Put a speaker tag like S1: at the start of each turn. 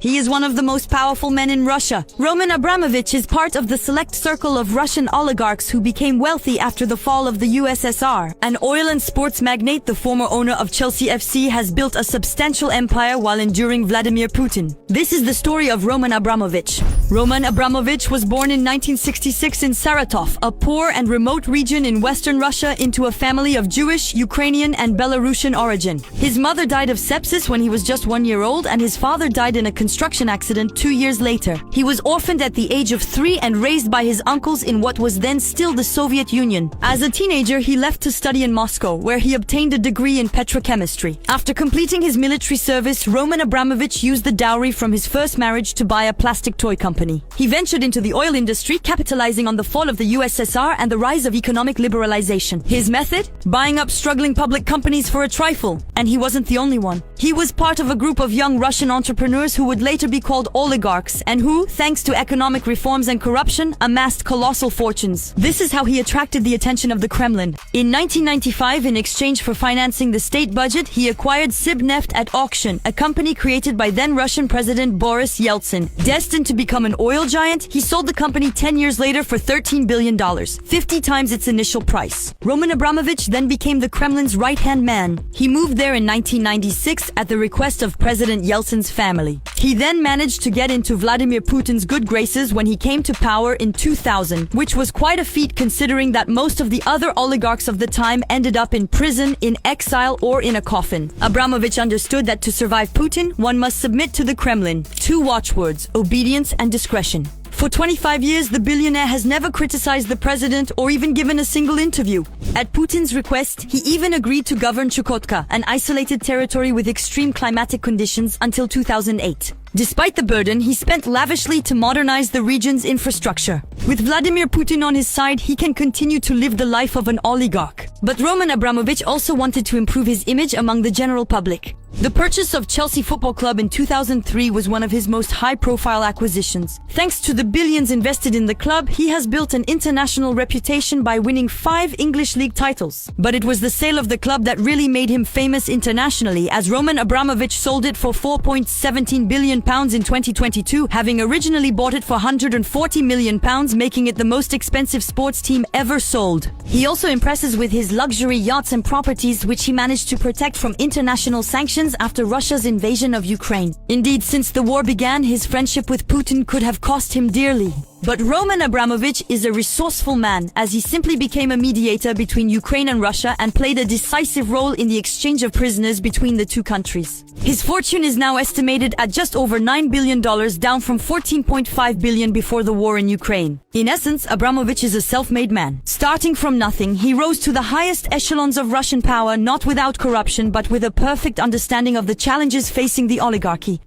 S1: He is one of the most powerful men in Russia. Roman Abramovich is part of the select circle of Russian oligarchs who became wealthy after the fall of the USSR. An oil and sports magnate, the former owner of Chelsea FC has built a substantial empire while enduring Vladimir Putin. This is the story of Roman Abramovich. Roman Abramovich was born in 1966 in Saratov, a poor and remote region in western Russia, into a family of Jewish, Ukrainian, and Belarusian origin. His mother died of sepsis when he was just 1 year old, and his father died in a construction accident 2 years later. He was orphaned at the age of 3 and raised by his uncles in what was then still the Soviet Union. As a teenager, he left to study in Moscow, where he obtained a degree in petrochemistry. After completing his military service, Roman Abramovich used the dowry from his first marriage to buy a plastic toy company. He ventured into the oil industry, capitalizing on the fall of the USSR and the rise of economic liberalization. His method? Buying up struggling public companies for a trifle. And he wasn't the only one. He was part of a group of young Russian entrepreneurs who would later be called oligarchs, and who, thanks to economic reforms and corruption, amassed colossal fortunes. This is how he attracted the attention of the Kremlin. In 1995, in exchange for financing the state budget, he acquired Sibneft at auction, a company created by then Russian President Boris Yeltsin. Destined to become an oil giant, he sold the company 10 years later for $13 billion, 50 times its initial price. Roman Abramovich then became the Kremlin's right-hand man. He moved there in 1996 at the request of President Yeltsin's family. He then managed to get into Vladimir Putin's good graces when he came to power in 2000, which was quite a feat considering that most of the other oligarchs of the time ended up in prison, in exile, or in a coffin. Abramovich understood that to survive Putin, one must submit to the Kremlin. 2 watchwords: obedience and discretion. For 25 years, the billionaire has never criticized the president or even given a single interview. At Putin's request, he even agreed to govern Chukotka, an isolated territory with extreme climatic conditions, until 2008. Despite the burden, he spent lavishly to modernize the region's infrastructure. With Vladimir Putin on his side, he can continue to live the life of an oligarch. But Roman Abramovich also wanted to improve his image among the general public. The purchase of Chelsea Football Club in 2003 was one of his most high-profile acquisitions. Thanks to the billions invested in the club, he has built an international reputation by winning 5 English League titles. But it was the sale of the club that really made him famous internationally, as Roman Abramovich sold it for £4.17 billion in 2022, having originally bought it for £140 million, making it the most expensive sports team ever sold. He also impresses with his luxury yachts and properties, which he managed to protect from international sanctions after Russia's invasion of Ukraine. Indeed, since the war began, his friendship with Putin could have cost him dearly. But Roman Abramovich is a resourceful man, as he simply became a mediator between Ukraine and Russia and played a decisive role in the exchange of prisoners between the two countries. His fortune is now estimated at just over $9 billion, down from $14.5 billion before the war in Ukraine. In essence, Abramovich is a self-made man. Starting from nothing, he rose to the highest echelons of Russian power, not without corruption, but with a perfect understanding of the challenges facing the oligarchy.